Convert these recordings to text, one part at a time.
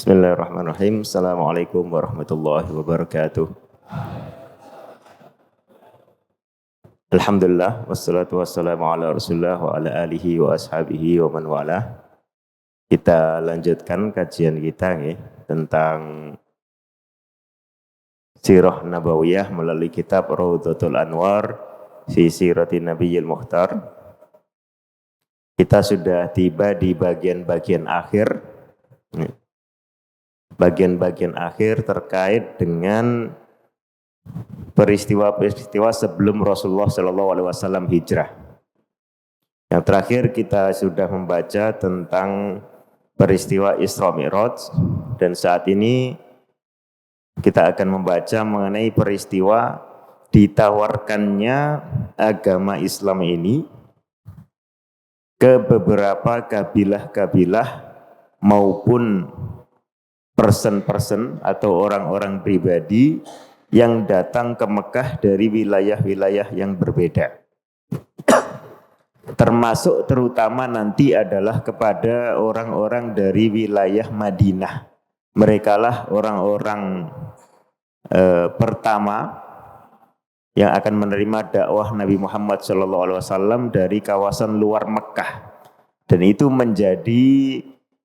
Bismillahirrahmanirrahim. Assalamualaikum warahmatullahi wabarakatuh. Alhamdulillah wassalatu wassalamu ala Rasulillah wa ala alihi wa ashabihi wa man wala. Kita lanjutkan kajian kita tentang Sirah Nabawiyah melalui kitab Raudhatul Anwar fi Siratin Nabiyil Mukhtar. Kita sudah tiba di bagian-bagian akhir. Bagian-bagian akhir terkait dengan peristiwa-peristiwa sebelum Rasulullah SAW hijrah. Yang terakhir kita sudah membaca tentang peristiwa Isra Mi'raj, dan saat ini kita akan membaca mengenai peristiwa ditawarkannya agama Islam ini ke beberapa kabilah-kabilah maupun person-person atau orang-orang pribadi yang datang ke Mekah dari wilayah-wilayah yang berbeda. Termasuk terutama nanti adalah kepada orang-orang dari wilayah Madinah. Merekalah orang-orang pertama yang akan menerima dakwah Nabi Muhammad SAW dari kawasan luar Mekah. Dan itu menjadi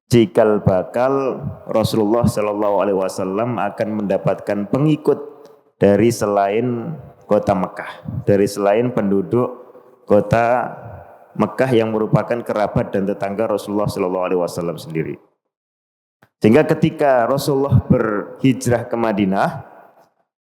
cikal bakal Rasulullah SAW akan mendapatkan pengikut dari selain kota Mekah, dari selain penduduk kota Mekah yang merupakan kerabat dan tetangga Rasulullah SAW sendiri. Sehingga ketika Rasulullah berhijrah ke Madinah,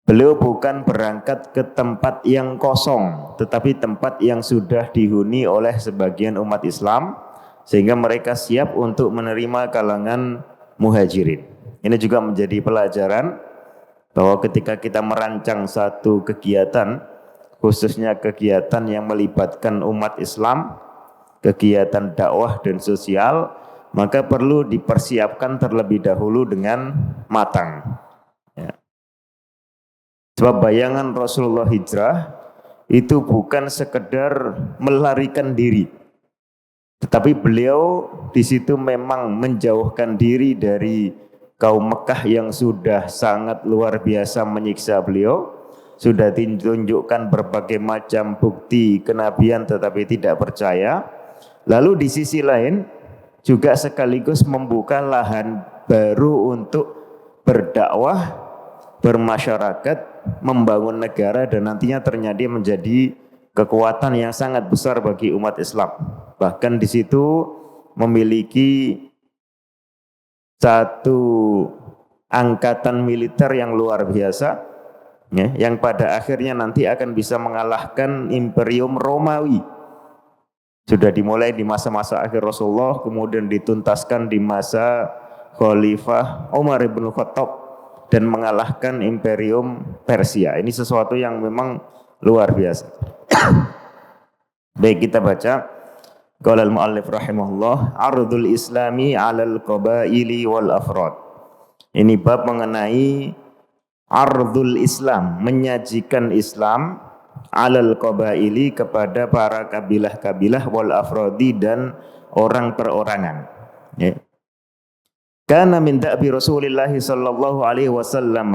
beliau bukan berangkat ke tempat yang kosong, tetapi tempat yang sudah dihuni oleh sebagian umat Islam, sehingga mereka siap untuk menerima kalangan muhajirin. Ini juga menjadi pelajaran bahwa ketika kita merancang satu kegiatan, khususnya kegiatan yang melibatkan umat Islam, kegiatan dakwah dan sosial, maka perlu dipersiapkan terlebih dahulu dengan matang. Ya. Sebab bayangan Rasulullah hijrah itu bukan sekedar melarikan diri, tetapi beliau di situ memang menjauhkan diri dari kaum Mekah yang sudah sangat luar biasa menyiksa beliau, sudah ditunjukkan berbagai macam bukti kenabian tetapi tidak percaya. Lalu di sisi lain juga sekaligus membuka lahan baru untuk berdakwah, bermasyarakat, membangun negara, dan nantinya ternyata menjadi kekuatan yang sangat besar bagi umat Islam. Bahkan di situ memiliki satu angkatan militer yang luar biasa, ya, yang pada akhirnya nanti akan bisa mengalahkan Imperium Romawi. Sudah dimulai di masa-masa akhir Rasulullah, kemudian dituntaskan di masa Khalifah Umar ibn Khattab dan mengalahkan Imperium Persia. Ini sesuatu yang memang luar biasa. Baik, kita baca. Qala al-muallif rahimahullah, ardul islami 'alal qabaili wal afrad. Ini bab mengenai ardul Islam, menyajikan Islam 'alal qabaili kepada para kabilah-kabilah wal afradi dan orang perorangan. Ya. Kana min da'bi Rasulillah sallallahu alaihi wasallam,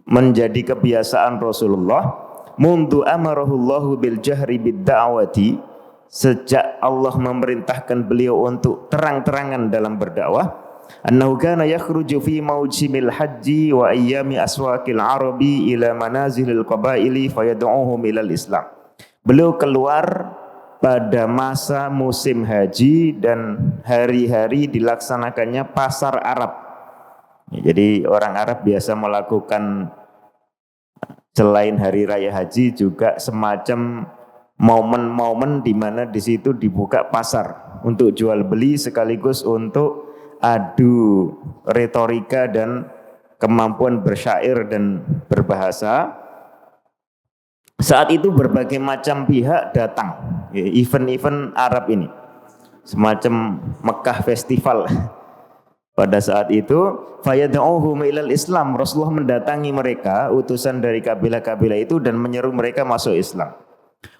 menjadi kebiasaan Rasulullah, mundu amarahullahu bil jahri bid da'wati, sejak Allah memerintahkan beliau untuk terang-terangan dalam berdakwah, annahu kana yakhruju fi mawjimil haji wa ayyami aswaqil arabi ila manazilil qabaili fayad'uhum ilal Islam. Beliau keluar pada masa musim haji dan hari-hari dilaksanakannya pasar Arab. Jadi orang Arab biasa melakukan selain hari raya haji juga semacam momen-momen di mana di situ dibuka pasar untuk jual beli sekaligus untuk adu retorika dan kemampuan bersyair dan berbahasa. Saat itu berbagai macam pihak datang, event-event Arab ini, semacam Mekah Festival. Pada saat itu, fayad'uhum ilal Islam, Rasulullah mendatangi mereka, utusan dari kabilah-kabilah itu, dan menyeru mereka masuk Islam.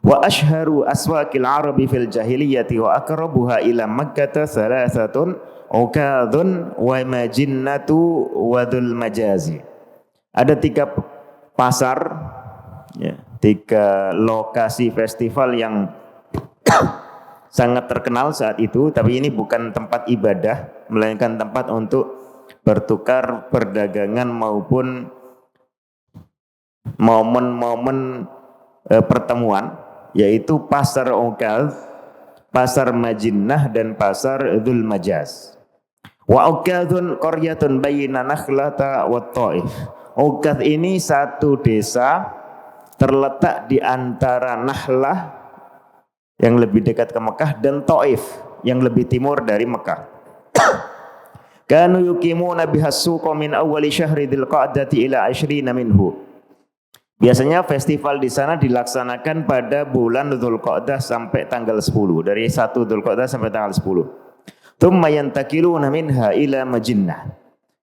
Wa ashharu aswaqil arabi fil jahiliyati wa aqrabuha ila Makkah salasatun ukadun wa majinnatu wa dzul majazi. Ada 3 pasar, ya, 3 lokasi festival yang sangat terkenal saat itu, tapi ini bukan tempat ibadah, melainkan tempat untuk bertukar perdagangan maupun momen-momen pertemuan, yaitu pasar Ukaz, pasar Majinnah, dan pasar Dzul Majaz. Wa Ukazun qaryatun baina Nakhlata wa Thaif. Ukaz ini satu desa terletak di antara Nakhlah yang lebih dekat ke Mekah dan Thaif yang lebih timur dari Mekah. Kanu yuqimuna bihas suqa min awwali syahri dzulqa'dati ila 20 minhu. Biasanya festival di sana dilaksanakan pada bulan Dzulqa'dah sampai tanggal 10, dari 1 Dzulqa'dah sampai tanggal 10. Tsumma yantakiluna minha ila Majinnah.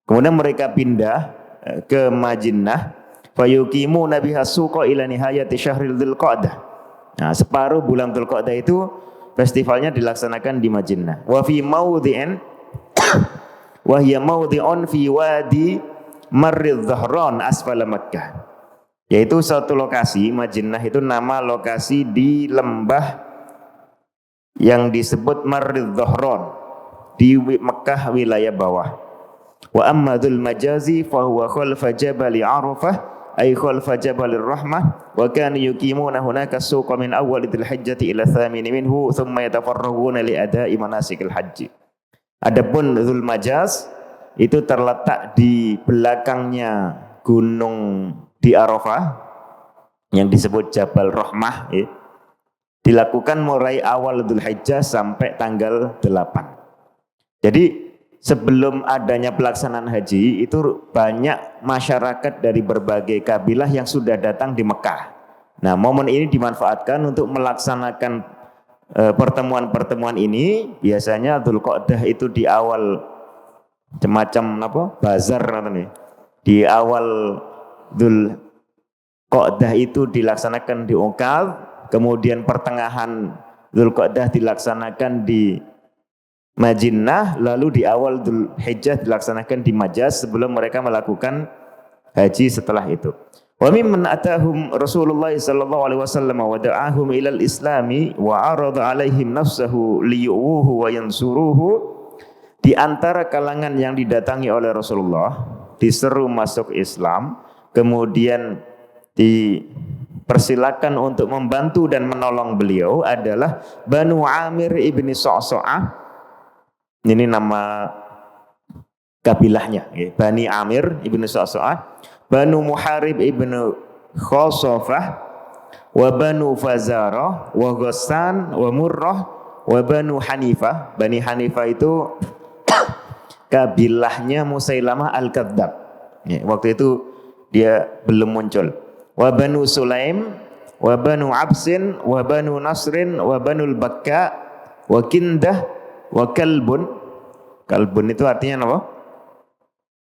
Kemudian mereka pindah ke Majinnah, fayuqimuna bihas suqa ila nihayati syahril Dzulqa'dah. Nah, separuh bulan Dzulqa'dah itu festivalnya dilaksanakan di Majinnah. Wa fi mawdhi'in wa hiya mawdhi'un fi wadi Marridh Dhahran asfala Makkah. Yaitu suatu lokasi, Majinnah itu nama lokasi di lembah yang disebut Marridh Dhahran di Mekah wilayah bawah. Wa amma dzul majazi fa huwa khalfa jabal Arafah ay khalfa jabal Rahmah wa kanu yuqimuna hunaka suqa min awwal dzil hijjati ila thamin minhu thumma yatafarraguna li ada'i manasikil haji. Adapun Dzul Majaz itu terletak di belakangnya gunung di Arafah yang disebut Jabal Rahmah, ya. Dilakukan mulai awal Dzulhijjah sampai tanggal 8. Jadi sebelum adanya pelaksanaan haji itu banyak masyarakat dari berbagai kabilah yang sudah datang di Mekah. Nah, momen ini dimanfaatkan untuk melaksanakan pertemuan-pertemuan ini. Biasanya Dzulqa'dah itu di awal semacam apa? Bazar namanya. Di awal Dzulqa'dah itu dilaksanakan di Ukaz, kemudian pertengahan Dzulqa'dah dilaksanakan di Majinnah, lalu di awal Dzulhijjah dilaksanakan di Majaz sebelum mereka melakukan haji setelah itu. Wa mimman atahum Rasulullah sallallahu alaihi wasallam wa da'ahum ilal islami wa arada alaihim nafsahu liyuwuhu wa yansuruhu. Di antara kalangan yang didatangi oleh Rasulullah diseru masuk Islam, kemudian dipersilakan untuk membantu dan menolong beliau adalah Banu Amir ibni Sa'sa'ah. Ini nama kabilahnya, ya. Bani Amir ibni Sa'sa'ah, Banu Muharib ibnu Khosofah, wa Banu Fazarah, wa Ghassan, wa Murrah, wa Banu Hanifah. Bani Hanifah itu kabilahnya Musailamah Al-Kadzdzab, ya, waktu itu dia belum muncul. Wa Banu Sulaim, wa Banu Absin, wa Banu Nasrin, wa Banu Bakka, wa Kindah, wa Kalbun. Kalbun itu artinya apa?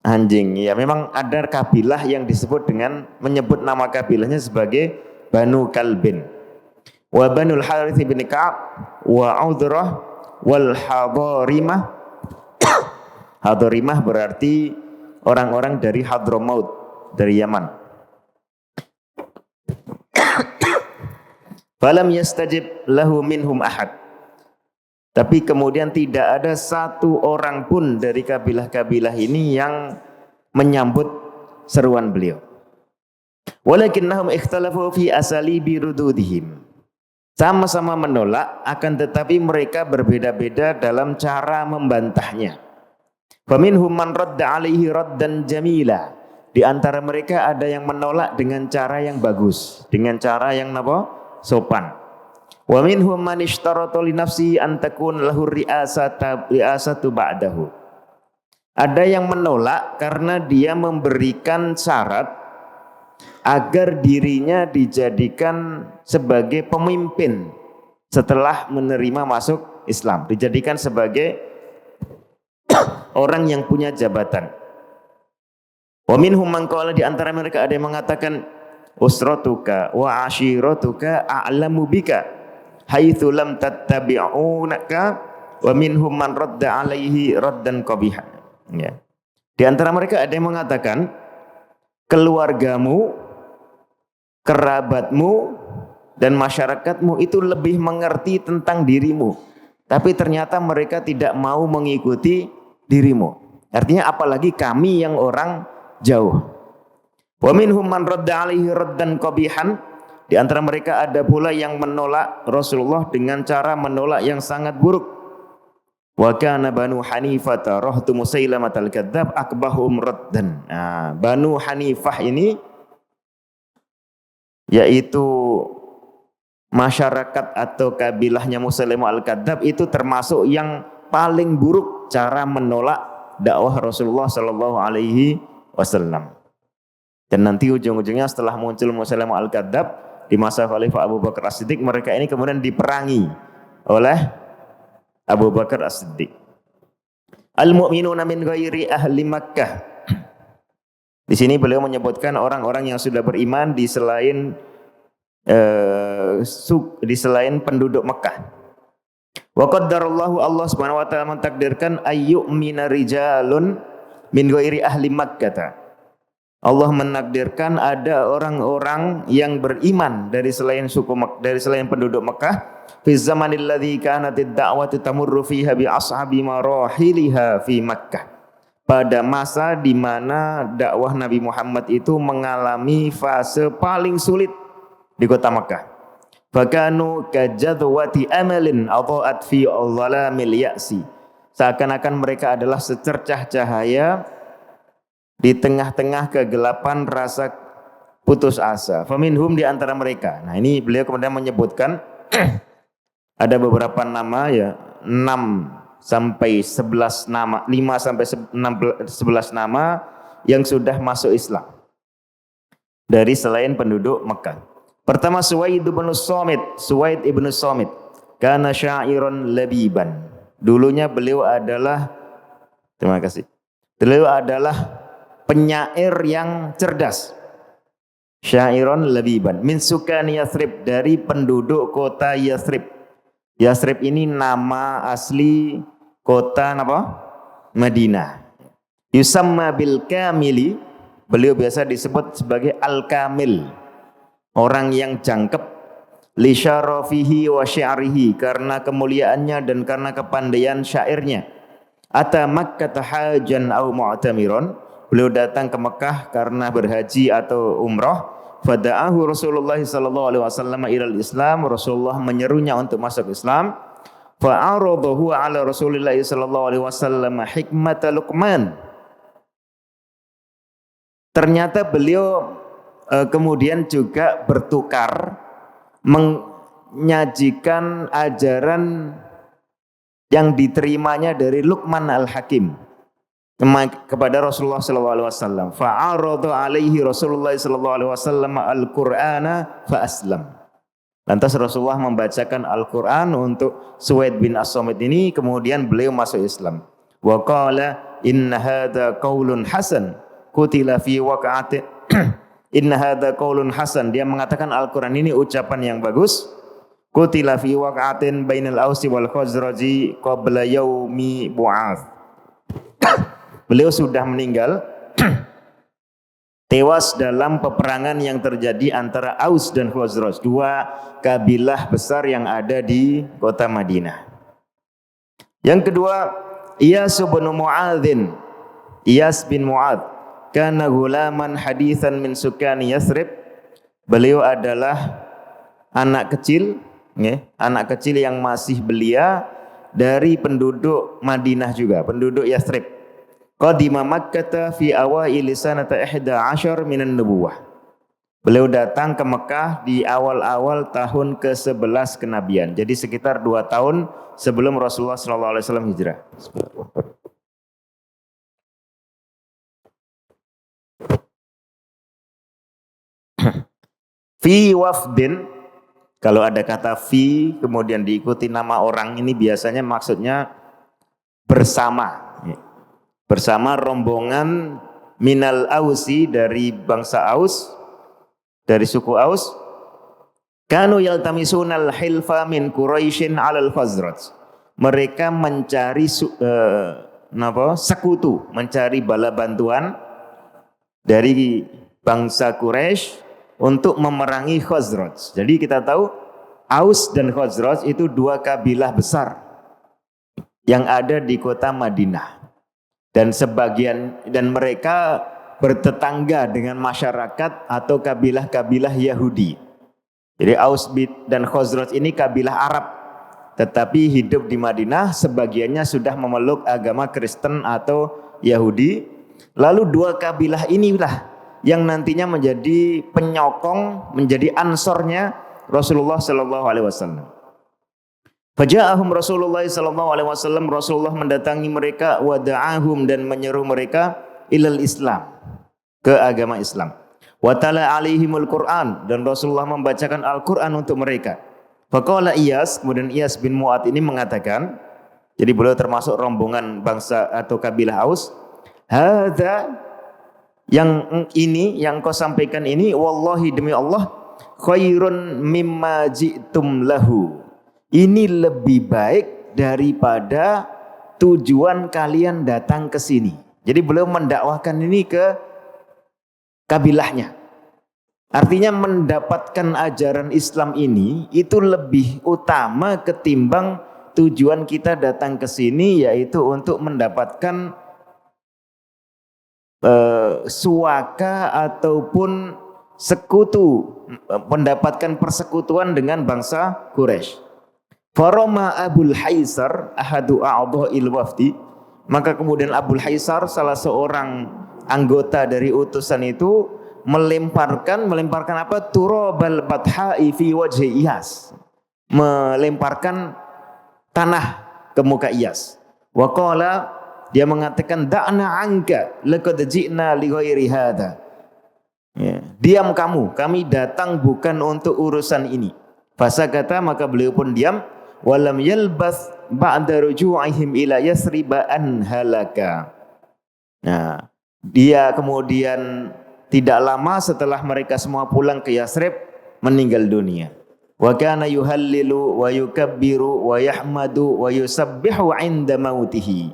Anjing. Ya, memang ada kabilah yang disebut dengan menyebut nama kabilahnya sebagai Banu Kalbin. Wa Banul Harith bin Ka'ab, wa Audrah, wal Hadarimah. Hadarimah berarti orang-orang dari Hadramaut, dari Yaman. Falam yastajib lahu minhum ahad. Tapi kemudian tidak ada satu orang pun dari kabilah-kabilah ini yang menyambut seruan beliau. Walakinnahum ikhtalafu fi asalibi rududihim. Sama-sama menolak, akan tetapi mereka berbeda-beda dalam cara membantahnya. Faminhum man radda alaihi raddan jamila. Di antara mereka ada yang menolak dengan cara yang bagus, dengan cara yang apa? Sopan. Wa minhum man ishtarata li nafsihi an takun lahu ri'asatu ba'dahu. Ada yang menolak karena dia memberikan syarat agar dirinya dijadikan sebagai pemimpin setelah menerima masuk Islam, dijadikan sebagai orang yang punya jabatan. Wa minhum man qala, di antara mereka ada yang mengatakan usratuka wa ashiratuka a'lamu bika haitsu lam tattabi'unaka wa minhum man radda alaihi raddan qabihan. Ya. Di antara mereka ada yang mengatakan keluargamu, kerabatmu dan masyarakatmu itu lebih mengerti tentang dirimu, tapi ternyata mereka tidak mau mengikuti dirimu. Artinya apalagi kami yang orang jauh. Wa minhum man radda alaihi raddan qabihan. Di antara mereka ada pula yang menolak Rasulullah dengan cara menolak yang sangat buruk. Wa kana Banu Hanifah rahtu Musailamah al-Kadzdzab akbahum raddan. Nah, Banu Hanifah ini yaitu masyarakat atau kabilahnya Musailamah al-Kadzdzab itu termasuk yang paling buruk cara menolak dakwah Rasulullah sallallahu alaihi wasallam. Dan nanti ujung-ujungnya setelah muncul Musailamah al-Kadzdzab di masa Khalifah Abu Bakar As-Siddiq, mereka ini kemudian diperangi oleh Abu Bakar As-Siddiq. Al-mu'minuna min ghairi ahli Makkah. Di sini beliau menyebutkan orang-orang yang sudah beriman di selain penduduk Mekah. Wa qaddarallahu, Allah Subhanahu wa taala mentakdirkan ayyu'mina rijalun min ghairi ahli Makkah. Allah menakdirkan ada orang-orang yang beriman dari selain penduduk Mekah. Fi zamanil ladzi kanat ad-da'watu tamurru fiha bi ashabi marahiliha fi Makkah. Pada masa di mana dakwah Nabi Muhammad itu mengalami fase paling sulit di kota Makkah. Fakanu kajadwati amalin adha'at fi dhalamil ya'si. Seakan-akan mereka adalah secercah cahaya di tengah-tengah kegelapan rasa putus asa. Faminhum, di antara mereka. Nah, ini beliau kemudian menyebutkan ada beberapa nama, ya, 6 sampai 11 nama, 5 sampai 11 nama yang sudah masuk Islam dari selain penduduk Mekah. Pertama, Suwaid ibn Samit. Kana syairon labiban. Dulunya beliau adalah, terima kasih, beliau adalah penyair yang cerdas. Syairon labiban min sukani Yathrib, dari penduduk kota Yathrib. Yathrib ini nama asli kota apa? Madinah. Yusamma bil kamili, beliau biasa disebut sebagai al-kamil, orang yang jangkep. Li syarafihi wa syi'rihi, karena kemuliaannya dan karena kepandaian syairnya. Ata Makkah hajan au mu'tamiron, beliau datang ke Mekah karena berhaji atau umrah. Fada'ahu Rasulullah sallallahu alaihi wasallam ilal Islam, Rasulullah menyerunya untuk masuk Islam. Fa'aradahu ala Rasulillah sallallahu alaihi wasallam hikmata Luqman. Ternyata beliau kemudian juga bertukar menyajikan ajaran yang diterimanya dari Luqman al-Hakim kepada Rasulullah sallallahu alaihi wasallam. Fa'arada alaihi Rasulullah sallallahu alaihi wasallam al-Qur'ana fa aslam. Lantas Rasulullah membacakan Al-Qur'an untuk Suwaid bin As-Samit ini, kemudian beliau masuk Islam. Wa qala inna hadza qaulun hasan kutila fi waqa'ati inna hadza qaulun hasan, dia mengatakan Al-Qur'an ini ucapan yang bagus. Kutila fi waqa'atin bainal Ausi wal Khazraji qabla yaumi bu'ats. Beliau sudah meninggal tewas dalam peperangan yang terjadi antara Aus dan Khazraj, dua kabilah besar yang ada di kota Madinah. Yang kedua, Iyas bin Mu'adz, kana gulaman haditsan min sukani Yathrib. Beliau adalah anak kecil yang masih belia dari penduduk Madinah juga, penduduk Yathrib. Qadima Makkah fi awail sanata 11 minan nubuwah. Beliau datang ke Mekah di awal-awal tahun ke-11 kenabian. Jadi sekitar 2 tahun sebelum Rasulullah SAW hijrah. Fi wafdin, kalau ada kata fi kemudian diikuti nama orang, ini biasanya maksudnya bersama rombongan minal Ausi, dari bangsa Aus, dari suku Aus. Kanu yaltamisunal hilfa min Quraisyin 'alal Khazraj. mereka mencari sekutu, mencari bala bantuan dari bangsa Quraisy untuk memerangi Khazraj. Jadi kita tahu Aus dan Khazraj itu dua kabilah besar yang ada di kota Madinah. Dan mereka bertetangga dengan masyarakat atau kabilah-kabilah Yahudi. Jadi Aus dan Khazraj ini kabilah Arab, tetapi hidup di Madinah, sebagiannya sudah memeluk agama Kristen atau Yahudi. Lalu dua kabilah inilah yang nantinya menjadi penyokong, menjadi ansornya Rasulullah Sallallahu Alaihi Wasallam. Faja'ahum Rasulullah Sallallahu Alaihi Wasallam, Rasulullah mendatangi mereka, wada'ahum, dan menyeru mereka ilal Islam, ke agama Islam. Wa tala alaihimul Quran, dan Rasulullah membacakan Al-Quran untuk mereka. Faqala Iyas, kemudian Iyas bin Mu'ad ini mengatakan, jadi beliau termasuk rombongan bangsa atau kabilah Aus, hadza, yang ini, yang kau sampaikan ini, wallahi demi Allah, khairun mimma ji'tum lahu. Ini lebih baik daripada tujuan kalian datang ke sini. Jadi beliau mendakwahkan ini ke kabilahnya. Artinya mendapatkan ajaran Islam ini itu lebih utama ketimbang tujuan kita datang ke sini, yaitu untuk mendapatkan suaka ataupun sekutu, mendapatkan persekutuan dengan bangsa Quraisy. Faroma Abul Haisar ahadu a'dha'il wafdi, maka kemudian Abul Haisar, salah seorang anggota dari utusan itu, melemparkan apa? Turabal batha'i fi wajhi Iyas, melemparkan tanah ke muka Iyas. Wa qala, dia mengatakan, da'na anka laqad ji'na li ghairi hadha. Ya, diam kamu, kami datang bukan untuk urusan ini. Fasakata, maka beliau pun diam. Walam yalbas ba'da ruju'ihim ila Yasriba an halaka. Nah, dia kemudian tidak lama setelah mereka semua pulang ke Yasrib, meninggal dunia. Wa kana yuhallilu wa yukabbiru wa yahmadu wa yusabbihu 'inda mautihi.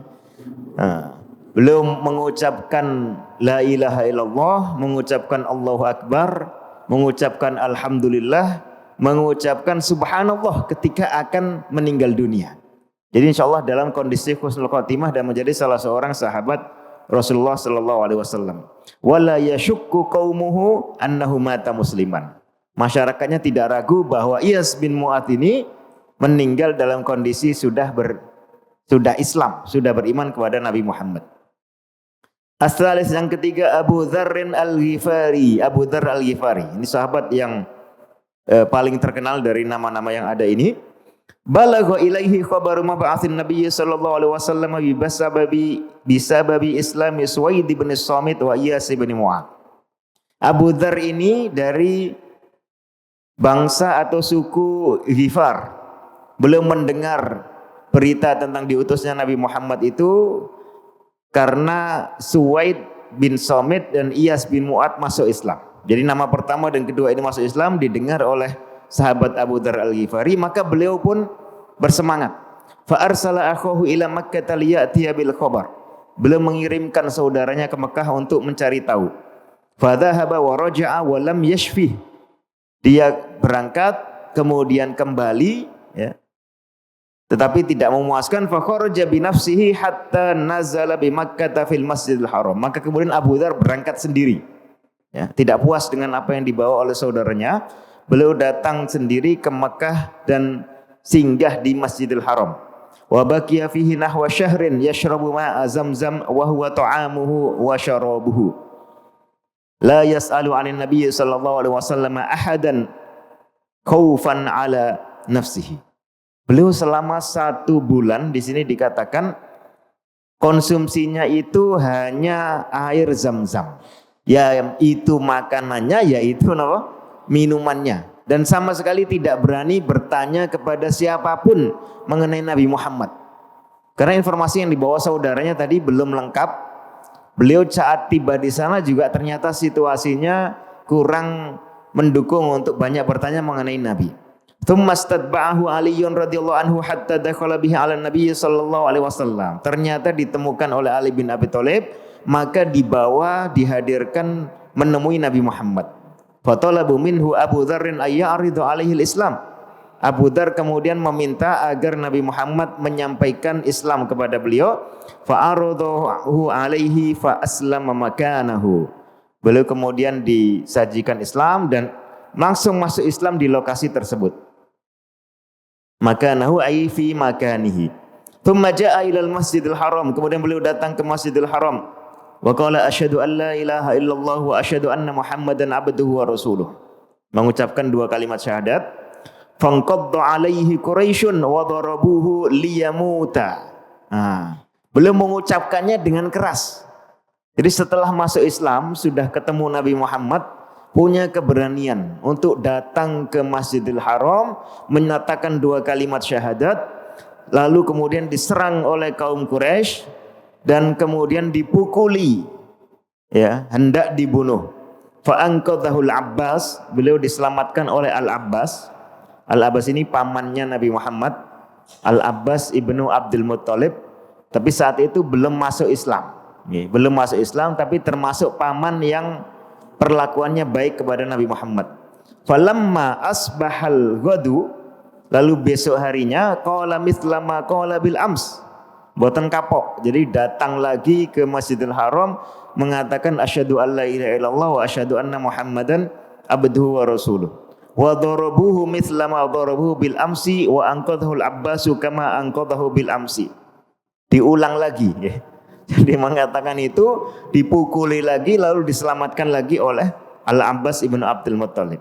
Nah, beliau mengucapkan la ilaha illallah, mengucapkan Allahu Akbar, mengucapkan alhamdulillah, mengucapkan subhanallah ketika akan meninggal dunia. Jadi insyaallah dalam kondisi husnul khotimah dan menjadi salah seorang sahabat Rasulullah sallallahu alaihi wasallam. Wala yashukku qaumuhu annahu mata musliman. Masyarakatnya tidak ragu bahwa Iyas bin Mu'ad ini meninggal dalam kondisi sudah Islam, sudah beriman kepada Nabi Muhammad. As-salis, yang ketiga, Abu Dzarrin Al-Ghifari. Abu Dzar Al-Ghifari ini sahabat yang paling terkenal dari nama-nama yang ada ini. Balagha ilaihi khabaru mab'atsin Nabi sallallahu alaihi wasallam bisababi Islami Suwaid bin Samit wa Iyas bin Mu'ad. Abu Dzar ini dari bangsa atau suku Ghifar. Beliau mendengar berita tentang diutusnya Nabi Muhammad itu karena Suwaid bin Samit dan Iyas bin Mu'ad masuk Islam. Jadi nama pertama dan kedua ini masuk Islam didengar oleh sahabat Abu Dzar Al-Ghifari, maka beliau pun bersemangat. Fa arsala akhahu ila Makkah liya'tiya bil khabar. Beliau mengirimkan saudaranya ke Mekah untuk mencari tahu. Fa dhahaba wa raja'a wa lam yashfi. Dia berangkat kemudian kembali, ya. Tetapi tidak memuaskan. Fa kharaja bi nafsihi hatta nazala bi Makkah fil Masjidil Haram. Maka kemudian Abu Dzar berangkat sendiri. Ya, tidak puas dengan apa yang dibawa oleh saudaranya, beliau datang sendiri ke Mekah dan singgah di Masjidil Haram. Wa baqiya fihi nahwa syahrin yashrabu ma'a Zamzam wa huwa ta'amuhu wa syarabuhu. La yas'alu 'anil nabiy sallallahu alaihi wasallam ahadan khaufan ala nafsihi. Beliau selama 1 bulan, di sini dikatakan konsumsinya itu hanya air Zamzam. Ya, itu makanannya, yaitu minumannya, dan sama sekali tidak berani bertanya kepada siapapun mengenai Nabi Muhammad karena informasi yang dibawa saudaranya tadi belum lengkap. Beliau saat tiba di sana juga ternyata situasinya kurang mendukung untuk banyak bertanya mengenai Nabi. Tsumma istadba'ahu Aliyyun radhiyallahu anhu hatta dakhala bihi 'ala Nabi sallallahu alaihi wasallam. Ternyata ditemukan oleh Ali bin Abi Thalib, maka dibawa dihadirkan menemui Nabi Muhammad. Fatalabu minhu Abu Dzarrin ayya'ridu alaihi al-Islam. Abu Dzar kemudian meminta agar Nabi Muhammad menyampaikan Islam kepada beliau. Fa'aradahu alaihi fa aslama makanahu. Beliau kemudian disajikan Islam dan langsung masuk Islam di lokasi tersebut. Makanahu ay fi makanihi. Tsumma jaa'a ilal Masjidil Haram. Kemudian beliau datang ke Masjidil Haram. Wa qala asyhadu an la ilaha illallah wa asyhadu anna Muhammadan abduhu wa rasuluh. Mengucapkan dua kalimat syahadat. Fanqadda alaihi Quraisyun wa darabuhu liyamuta. Beliau mengucapkannya dengan keras. Jadi setelah masuk Islam, sudah ketemu Nabi Muhammad, punya keberanian untuk datang ke Masjidil Haram, menyatakan dua kalimat syahadat, lalu kemudian diserang oleh kaum Quraisy dan kemudian dipukuli, ya, hendak dibunuh. Fa'anqadhahul Abbas, beliau diselamatkan oleh Al-Abbas. Al-Abbas ini pamannya Nabi Muhammad, Al-Abbas ibnu Abdul Muttalib, tapi saat itu belum masuk Islam. Belum masuk Islam, tapi termasuk paman yang perlakuannya baik kepada Nabi Muhammad. Falamma asbahal ghadu, lalu besok harinya qala mithla ma qala bil ams. Boten kapok. Jadi datang lagi ke Masjidil Haram mengatakan asyhadu alla ilaha illallah wa asyhadu anna Muhammadan abduhu wa rasuluh. Wa darabuhu mithla ma darabuhu bil amsi wa anqadhahu al-Abbasu kama anqadhahu bil amsi. Diulang lagi, ya. Jadi mengatakan itu dipukuli lagi lalu diselamatkan lagi oleh Al-Abbas ibnu Abdul Muttalib.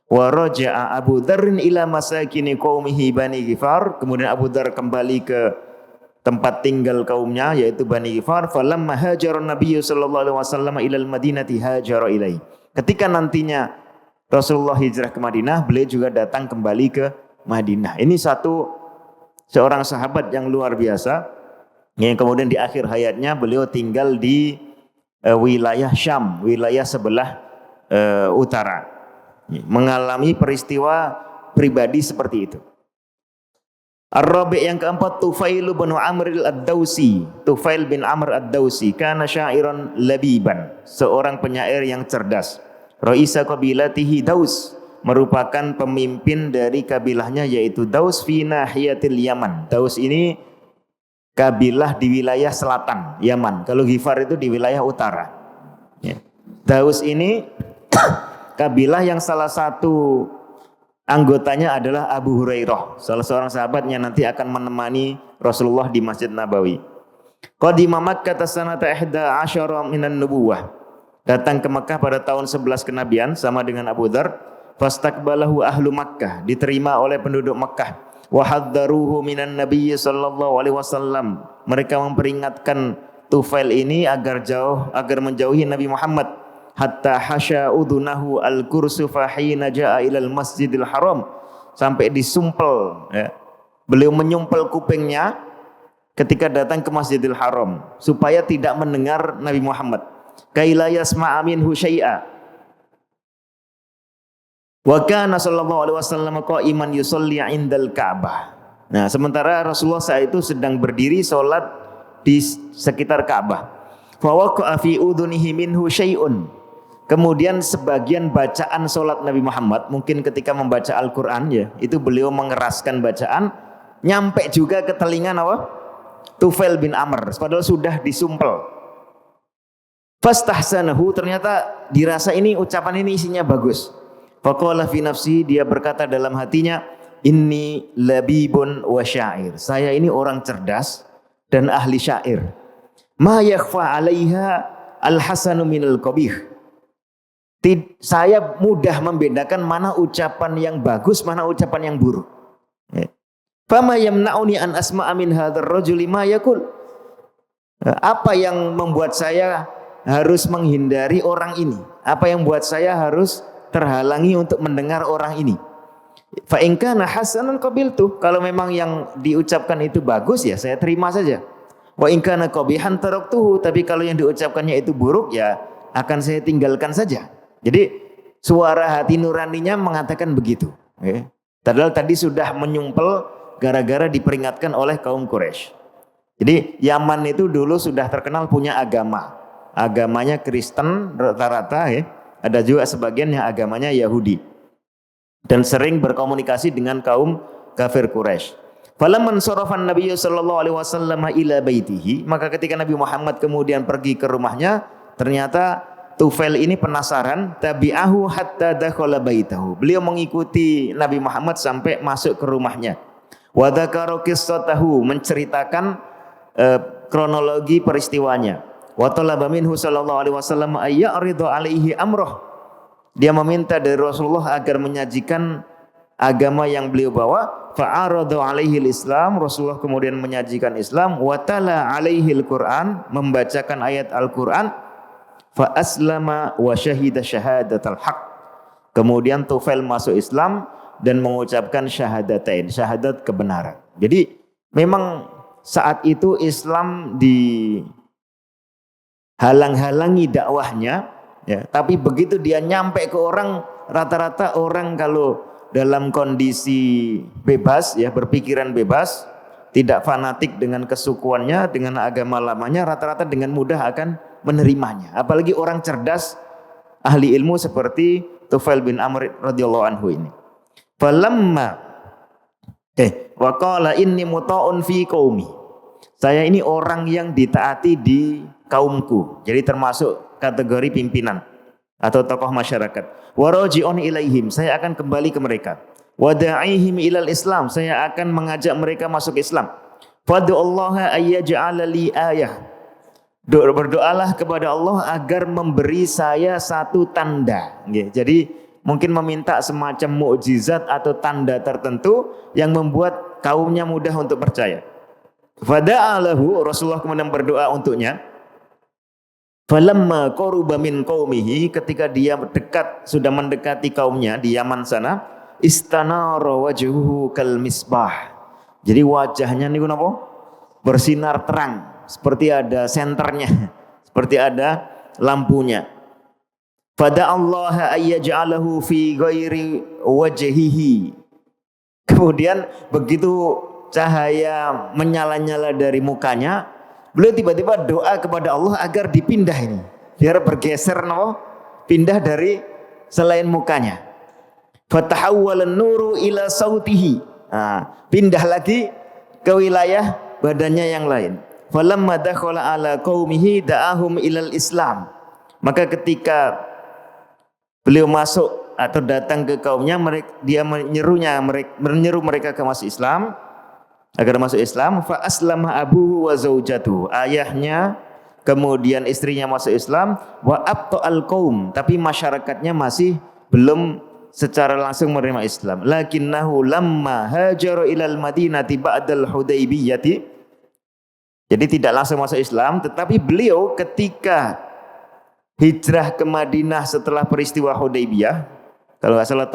Wa raja'a Abu Dzarrin ila masakini qaumihi Bani Ghifar. Kemudian Abu Dzar kembali ke tempat tinggal kaumnya yaitu Bani Ghifar. Falamma hajara Nabi sallallahu alaihi wasallam ila al-Madinati hajara ilaihi. Ketika nantinya Rasulullah hijrah ke Madinah, beliau juga datang kembali ke Madinah. Ini seorang sahabat yang luar biasa. Yang kemudian di akhir hayatnya beliau tinggal di wilayah Syam, wilayah sebelah utara. Mengalami peristiwa pribadi seperti itu. Ar-Rabi' yang keempat, Tufail bin Amr ad-Dawsi. Tufail bin Amr ad-Dawsi kana syairan labiban, seorang penyair yang cerdas. Raisa qabilatihi Daus, merupakan pemimpin dari kabilahnya yaitu Daus fi nahiyatil Yaman. Daus ini kabilah di wilayah selatan Yaman. Kalau Ghifar itu di wilayah utara. Ya. Daus ini kabilah yang salah satu anggotanya adalah Abu Hurairah, salah seorang sahabatnya nanti akan menemani Rasulullah di Masjid Nabawi. Qadima Makkah sanata 11 minan nubuwah. Datang ke Makkah pada tahun 11 kenabian sama dengan Abu Dzar. Fastaqbalahu ahlu Makkah, diterima oleh penduduk Makkah. Wa haddaruhu minan nabiyyi sallallahu alaihi wasallam. Mereka memperingatkan Tufail ini agar menjauhi Nabi Muhammad. Hatta hasya udunahu al-kursu fahina jaa ilal Masjidil Haram, sampai disumpel, ya. Beliau menyumpel kupingnya ketika datang ke Masjidil Haram supaya tidak mendengar Nabi Muhammad. Kaila yasma'a minhu syai'a. Wa kana sallallahu alaihi wasallam qa'iman yusalli 'indal Ka'bah. Nah, sementara Rasulullah saat itu sedang berdiri salat di sekitar Ka'bah. Fa waqa'a fi udhunihi minhu syai'un. Kemudian sebagian bacaan salat Nabi Muhammad, mungkin ketika membaca Al-Qur'an, ya, itu beliau mengeraskan bacaan, nyampe juga ke telinga apa? Tufail bin Amr, padahal sudah disumpel. Fastahsanahu, ternyata dirasa ini ucapan ini isinya bagus. Faqala fi nafsi, dia berkata dalam hatinya, inni labibun wa syair. Saya ini orang cerdas dan ahli syair. Ma yakhfa 'alaiha al-hasanu minal qabih. Saya mudah membedakan mana ucapan yang bagus, mana ucapan yang buruk. Fama yamna'uni an asma'a min hadzal rajuli ma yaqul. Apa yang membuat saya harus menghindari orang ini? Apa yang membuat saya harus terhalangi untuk mendengar orang ini? Fa in kana hasanan qabiltu. Kalau memang yang diucapkan itu bagus, ya saya terima saja. Wa in kana qabihan taraktuhu. Tapi kalau yang diucapkannya itu buruk, ya akan saya tinggalkan saja. Jadi suara hati nuraninya mengatakan begitu. Padahal tadi sudah menyumpel gara-gara diperingatkan oleh kaum Quraisy. Jadi Yaman itu dulu sudah terkenal punya agama. Agamanya Kristen rata-rata ya. Ada juga sebagian yang agamanya Yahudi. Dan sering berkomunikasi dengan kaum kafir Quraisy. Falamman sarafan Nabi sallallahu alaihi wasallam ila baitihi, maka ketika Nabi Muhammad kemudian pergi ke rumahnya, ternyata Tufail ini penasaran, tabi'ahu hatta dakhala baitahu. Beliau mengikuti Nabi Muhammad sampai masuk ke rumahnya. Wa dzakara qissatahu, menceritakan kronologi peristiwanya. Wa talaba minhu sallallahu alaihi wasallam ayyaridu alaihi amrah. Dia meminta dari Rasulullah agar menyajikan agama yang beliau bawa. Fa'aradu alaihi islam, Rasulullah kemudian menyajikan Islam. Wa tala alaihi al-Quran, membacakan ayat Al-Quran. Fa aslama wa syahida syahadatal haq. Kemudian Tufail masuk Islam dan mengucapkan syahadatain, syahadat kebenaran. Jadi memang saat itu Islam dihalang-halangi dakwahnya, ya, tapi begitu dia nyampe ke orang, rata-rata orang kalau dalam kondisi bebas, ya, berpikiran bebas, tidak fanatik dengan kesukuannya, dengan agama lamanya, rata-rata dengan mudah akan menerimanya. Apalagi orang cerdas, ahli ilmu seperti Tufail bin Amr radhiyallahu anhu ini. Falamma wa qala inni muta'un fi qaumi. Saya ini orang yang ditaati di kaumku. Jadi termasuk kategori pimpinan atau tokoh masyarakat. Wa raji'un ilaihim, saya akan kembali ke mereka. Wa da'ihim ilal Islam, saya akan mengajak mereka masuk Islam. Fad'ullaha ayyaj'ala li ayah. Berdoalah kepada Allah agar memberi saya satu tanda. Jadi mungkin meminta semacam mukjizat atau tanda tertentu yang membuat kaumnya mudah untuk percaya. Fada'alahu, Rasulullah kemudian berdoa untuknya. Falamma qaruba min qaumihi, ketika dia sudah mendekati kaumnya di Yaman sana, istanara wajhuhu kal misbah. Jadi wajahnya niku napa? Bersinar terang, seperti ada senternya, seperti ada lampunya. Fada Allah ayyaj'alahu fi ghairi wajhihi. Kemudian begitu cahaya menyala-nyala dari mukanya, beliau tiba-tiba doa kepada Allah agar dipindah ini, biar bergeser, no, pindah dari selain mukanya. Fatahawwalan nuru ila sautihi. Nah, pindah lagi ke wilayah badannya yang lain. Falamma dakhala ala qaumihi da'ahum ilal Islam. Maka ketika beliau masuk atau datang ke kaumnya, dia menyeru mereka ke masuk Islam, agar masuk Islam. Fa aslama abuhu wa zaujatuhu, ayahnya kemudian istrinya masuk Islam. Wa abta'al qaum, tapi masyarakatnya masih belum secara langsung menerima Islam. Lakinnahu lamma hajara ilal madinati ba'dal Hudaybiyati, jadi tidak langsung masuk Islam, tetapi beliau ketika hijrah ke Madinah setelah peristiwa Hudaybiyah, kalau nggak salah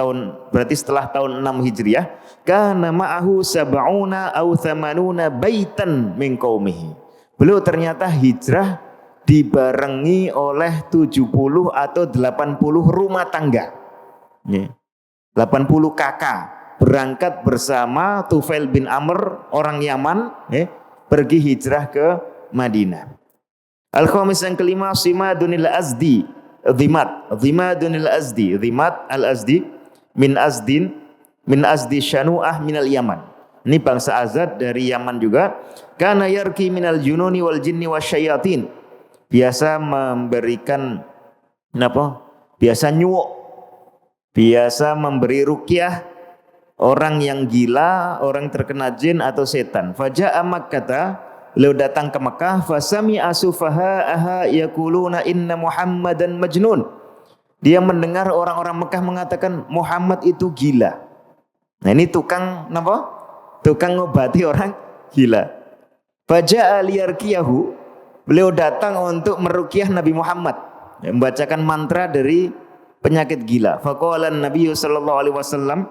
berarti setelah tahun 6 Hijriah, kana ma'ahu sab'una aw thamanuna baitan min qaumihi. Beliau ternyata hijrah dibarengi oleh 70 atau 80 rumah tangga. 80 kakak berangkat bersama Tufail bin Amr, orang Yaman, pergi hijrah ke Madinah. Al-khamis, yang kelima, Simadunil Azdi, Dhimadunil Azdi, Dhimad al-Azdi min Azdi Shanu'ah minal Yaman. Ini bangsa Azad dari Yaman juga. Kana yarki minal jununi wal jinni wasyayatin. Biasa memberikan biasa nyuwuk, biasa memberi ruqyah orang yang gila, orang terkena jin atau setan. Faja'a Makkah, beliau datang ke Mekah. Fasami asufaha'aha yaquluna inna Muhammadan majnun. Dia mendengar orang-orang Mekah mengatakan Muhammad itu gila. Nah, ini tukang ngobati orang gila. Faja'a liyarqiyahu, beliau datang untuk meruqyah Nabi Muhammad, membacakan mantra dari penyakit gila. Faqala Nabi sallallahu alaihi wasallam,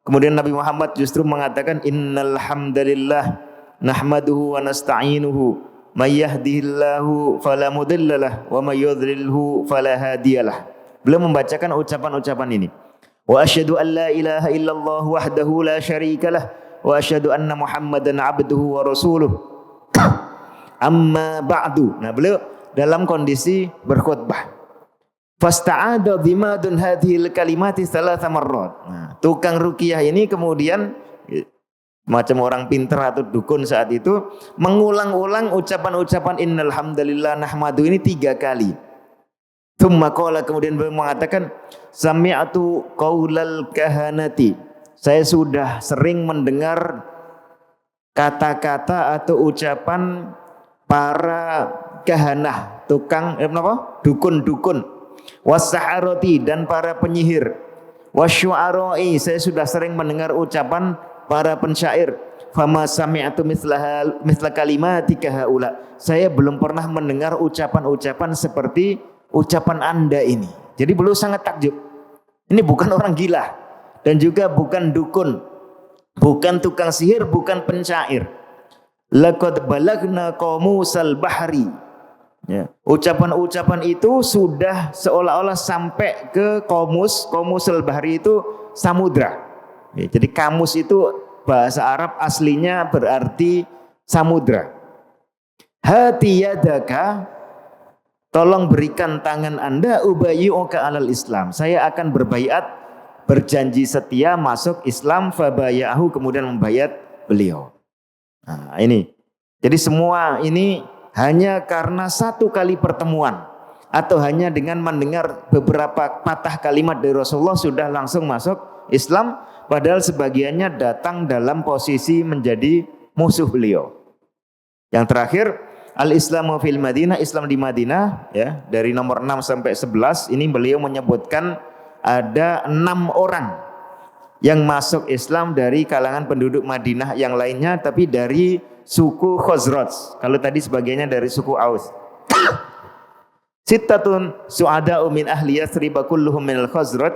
kemudian Nabi Muhammad justru mengatakan, innal hamdalillah nahmaduhu wa nasta'inuhu may yahdihillahu fala mudhillalah wa may yudlilhu fala hadiyalah. Beliau membacakan ucapan-ucapan ini. Wa asyhadu an la ilaha illallah wahdahu la syarikalah wa asyhadu anna Muhammadan abduhu wa rasuluh. Amma ba'du. Nah, beliau dalam kondisi berkhutbah. Fasta'ada dhimadun hadhil kalimati thalatha marrat. Nah, tukang ruqyah ini kemudian macam orang pintar atau dukun saat itu mengulang-ulang ucapan-ucapan innal hamdalillah nahmadu ini 3 kali. Tsumma qala, kemudian beliau mengatakan sami'tu qaulal kahanati. Saya sudah sering mendengar kata-kata atau ucapan para kahanah, tukang dukun-dukun, was-saharati, dan para penyihir, wasyu'ara'i, saya sudah sering mendengar ucapan para pensyair. Fama sami'tu mithla kalimatika haula. Saya belum pernah mendengar ucapan-ucapan seperti ucapan Anda ini. Jadi beliau sangat takjub. Ini bukan orang gila dan juga bukan dukun, bukan tukang sihir, bukan pensyair. Laqad balagna qamusal bahri. Ya. Ucapan-ucapan itu sudah seolah-olah sampai ke qamusul bahri itu samudra. Ya, jadi kamus itu bahasa Arab aslinya berarti samudra. Hati yadaka, tolong berikan tangan Anda, ubayyuka alal Islam. Saya akan berbaiat, berjanji setia masuk Islam. Fabayahu, kemudian membayat beliau. Nah, ini. Jadi semua ini hanya karena satu kali pertemuan atau hanya dengan mendengar beberapa patah kalimat dari Rasulullah sudah langsung masuk Islam, padahal sebagiannya datang dalam posisi menjadi musuh beliau. Yang terakhir, al-Islamu fil Madinah, Islam di Madinah, ya, dari nomor 6 sampai 11 ini beliau menyebutkan ada 6 orang yang masuk Islam dari kalangan penduduk Madinah, yang lainnya tapi dari suku Khazraj. Kalau tadi sebagiannya dari suku Aus. Sittatun su'ada'u min ahli Yathrib kulluhum minal Khazraj.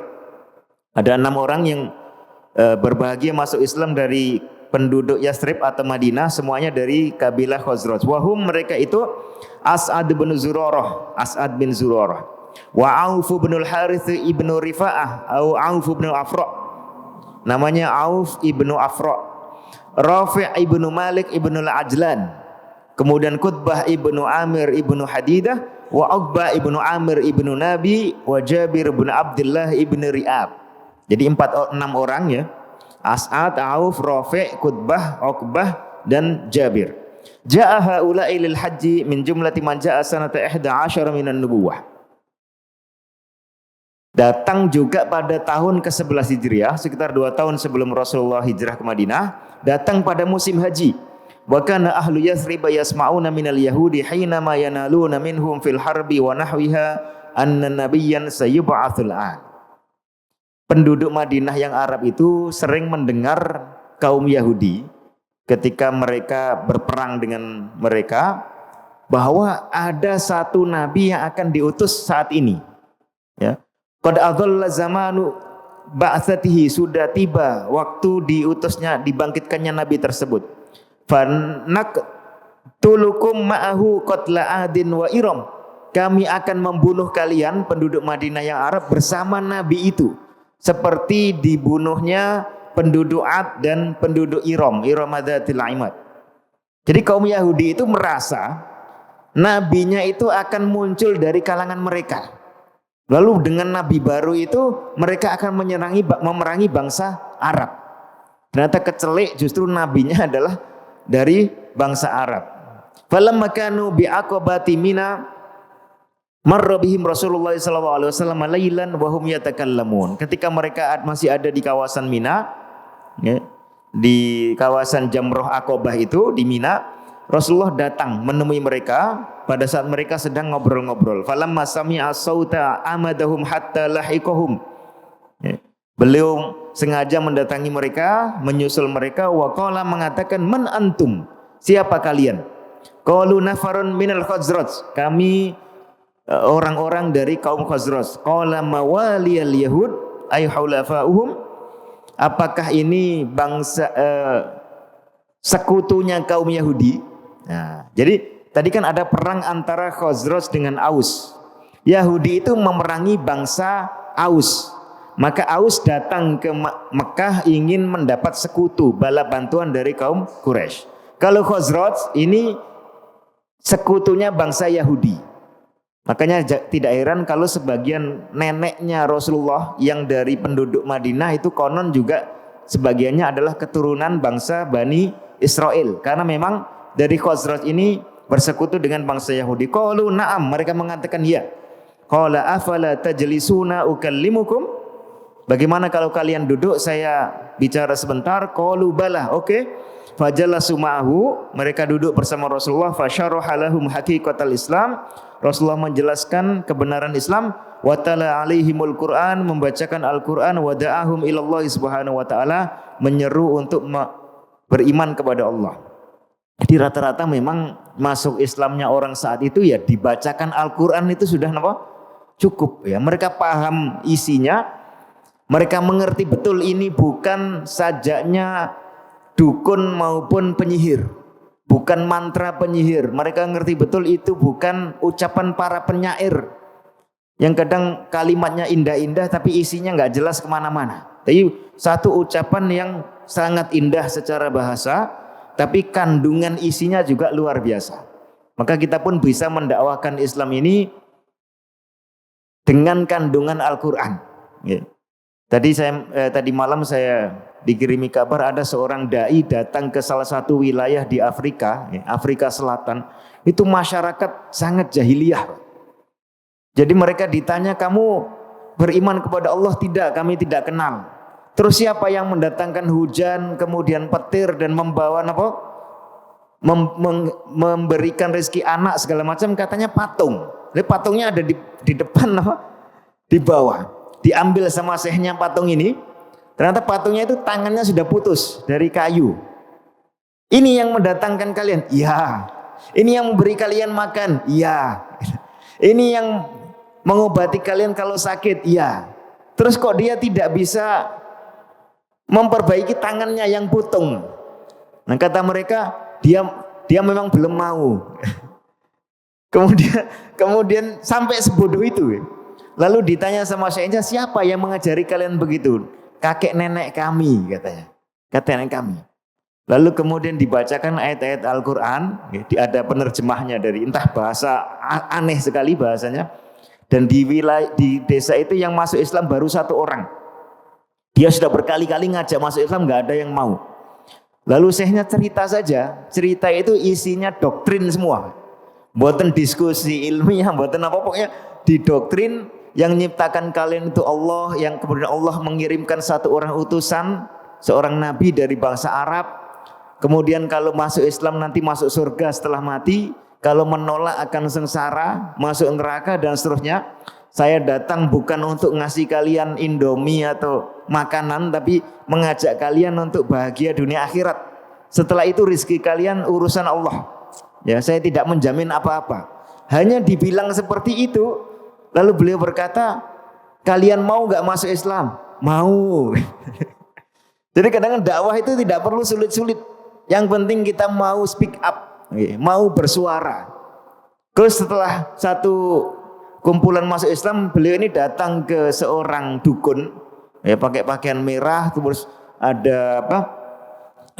Ada 6 orang yang berbahagia masuk Islam dari penduduk Yathrib atau Madinah, semuanya dari kabilah Khazraj. Wahum, mereka itu As'ad bin Zurarah, As'ad bin Zurarah, wa Auf bin al-Harith ibn Rifa'ah atau Auf bin Afra, namanya Auf ibn Afra, Rafi' ibn Malik ibn al-Ajlan, kemudian Qutbah ibn Amir ibn Hadidah, wa Uqbah ibn Amir ibn Nabi, wa Jabir ibn Abdullah ibn Ri'ab. Jadi 6 orang ya. As'ad, Auf, Rafi', Qutbah, Uqbah, dan Jabir. Ja'a haula'i lil haji min jumlati man ja'a sanata 11 minan nubuwah. Datang juga pada tahun ke-11 Hijriah, sekitar 2 tahun sebelum Rasulullah hijrah ke Madinah, datang pada musim haji. Wa kana ahlu Yathrib yasma'una minal yahudi hina ma yanaluna minhum fil harbi wa nahwiha anna nabiyyan sayub'atsul an. Penduduk Madinah yang Arab itu sering mendengar kaum Yahudi ketika mereka berperang dengan mereka bahwa ada satu nabi yang akan diutus saat ini. Ya. Qad adalla zamanu ba'tsatihi, sudah tiba waktu diutusnya, dibangkitkannya nabi tersebut. Fanak tulukum ma'ahu qatla adin wa iram. Kami akan membunuh kalian penduduk Madinah yang Arab bersama nabi itu, seperti dibunuhnya penduduk Ad dan penduduk Iram, Iramadatil Imad. Jadi kaum Yahudi itu merasa nabinya itu akan muncul dari kalangan mereka. Lalu dengan nabi baru itu mereka akan memerangi bangsa Arab. Ternyata kecelek, justru nabinya adalah dari bangsa Arab. Falamma kanu bi'aqabati Mina marra bihim Rasulullah sallallahu alaihi wasallam lailan wa hum yatakallamun. Ketika mereka masih ada di kawasan Mina, ya, di kawasan Jamroh Aqabah itu di Mina, Rasulullah datang menemui mereka pada saat mereka sedang ngobrol-ngobrol. Falamma sami'a sauta amadahum hatta lahiqahum. Ya. Beliau sengaja mendatangi mereka, menyusul mereka, wa qala, mengatakan, man antum? Siapa kalian? Qalu nafarun minal Khazraj. Kami orang-orang dari kaum Khazraj. Qala mawaliyal yahud ay hulafa'uhum. Apakah ini bangsa sekutunya kaum Yahudi? Nah, jadi tadi kan ada perang antara Khazraj dengan Aus. Yahudi itu memerangi bangsa Aus. Maka Aus datang ke Mekah ingin mendapat sekutu, bala bantuan dari kaum Quraisy. Kalau Khazraj ini sekutunya bangsa Yahudi. Makanya tidak heran kalau sebagian neneknya Rasulullah yang dari penduduk Madinah itu konon juga sebagiannya adalah keturunan bangsa Bani Israel. Karena memang dari Khazraj ini bersekutu dengan bangsa Yahudi. Qalu na'am, mereka mengatakan ya. Qala afala tajlisuna ukallimukum? Bagaimana kalau kalian duduk saya bicara sebentar? Qalu bala, oke. Fajalasu ma'ahu, mereka duduk bersama Rasulullah. Fasyaraha lahum haqiqatal Islam. Rasulullah menjelaskan kebenaran Islam, wa tala alaihimul Quran, membacakan Al-Quran, wa da'ahum ilallah subhanahu wa ta'ala, menyeru untuk beriman kepada Allah. Jadi rata-rata memang masuk Islamnya orang saat itu ya dibacakan Al-Quran itu sudah apa? Cukup ya. Mereka paham isinya, mereka mengerti betul ini bukan sajaknya dukun maupun penyihir, bukan mantra penyihir. Mereka ngerti betul itu bukan ucapan para penyair yang kadang kalimatnya indah-indah tapi isinya nggak jelas kemana-mana. Tapi satu ucapan yang sangat indah secara bahasa, tapi kandungan isinya juga luar biasa. Maka kita pun bisa mendakwakan Islam ini dengan kandungan Al-Quran. Ya. Tadi malam saya dikirimi kabar ada seorang dai datang ke salah satu wilayah di Afrika, ya, Afrika Selatan. Itu masyarakat sangat jahiliyah. Jadi mereka ditanya, kamu beriman kepada Allah? Tidak, kami tidak kenal. Terus siapa yang mendatangkan hujan, kemudian petir dan membawa apa? Memberikan rezeki anak segala macam? Katanya patung. Jadi patungnya ada di depan apa? Di bawah. Diambil sama syekhnya patung ini. Ternyata patungnya itu tangannya sudah putus dari kayu. Ini yang mendatangkan kalian? Iya. Ini yang memberi kalian makan? Iya. Ini yang mengobati kalian kalau sakit? Iya. Terus kok dia tidak bisa memperbaiki tangannya yang putung? Nah kata mereka, dia memang belum mau. Kemudian sampai sebodoh itu. Lalu ditanya sama syekhnya, siapa yang mengajari kalian begitu? Kakek nenek kami, katanya. Kakek nenek kami. Lalu kemudian dibacakan ayat-ayat Al-Quran, ada penerjemahnya dari entah bahasa aneh sekali bahasanya. Dan di desa itu yang masuk Islam baru satu orang. Dia sudah berkali-kali ngajak masuk Islam, nggak ada yang mau. Lalu syekhnya cerita saja, cerita itu isinya doktrin semua. Buatan diskusi ilmiah, buatan apa pokoknya didoktrin. Yang menciptakan kalian itu Allah, yang kemudian Allah mengirimkan satu orang utusan, seorang nabi dari bangsa Arab. Kemudian kalau masuk Islam nanti masuk surga setelah mati, kalau menolak akan sengsara, masuk neraka dan seterusnya. Saya datang bukan untuk ngasih kalian Indomie atau makanan, tapi mengajak kalian untuk bahagia dunia akhirat. Setelah itu rezeki kalian urusan Allah. Ya, saya tidak menjamin apa-apa. Hanya dibilang seperti itu. Lalu beliau berkata, kalian mau gak masuk Islam? Mau. Jadi kadang-kadang dakwah itu tidak perlu sulit-sulit. Yang penting kita mau speak up, mau bersuara. Terus setelah satu kumpulan masuk Islam, beliau ini datang ke seorang dukun, ya pakai pakaian merah, terus ada apa?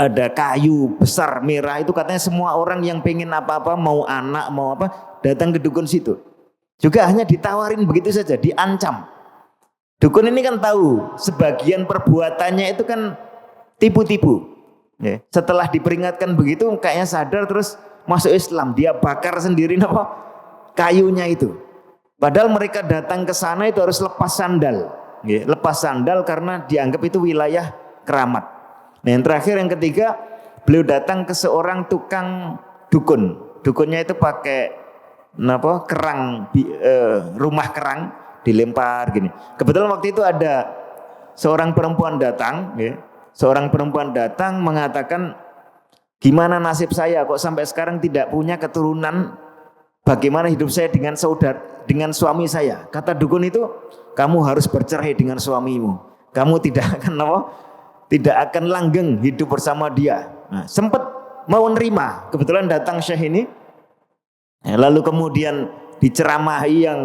Ada kayu besar merah itu, katanya semua orang yang pengen apa-apa, mau anak, mau apa, datang ke dukun situ. Juga hanya ditawarin begitu saja, diancam. Dukun ini kan tahu sebagian perbuatannya itu kan tipu-tipu. Ya. Setelah diperingatkan begitu, kayaknya sadar terus masuk Islam. Dia bakar sendiri apa kayunya itu. Padahal mereka datang ke sana itu harus lepas sandal. Ya. Lepas sandal karena dianggap itu wilayah keramat. Nah yang terakhir, yang ketiga, beliau datang ke seorang tukang dukun. Dukunnya itu pakai kerang, rumah kerang dilempar gini. Kebetulan waktu itu ada seorang perempuan datang, ya. Seorang perempuan datang mengatakan, gimana nasib saya kok sampai sekarang tidak punya keturunan? Bagaimana hidup saya dengan suami saya? Kata dukun itu, kamu harus bercerai dengan suamimu. Kamu tidak akan langgeng hidup bersama dia. Nah, sempat mau nerima. Kebetulan datang syekh ini. Lalu kemudian diceramahi yang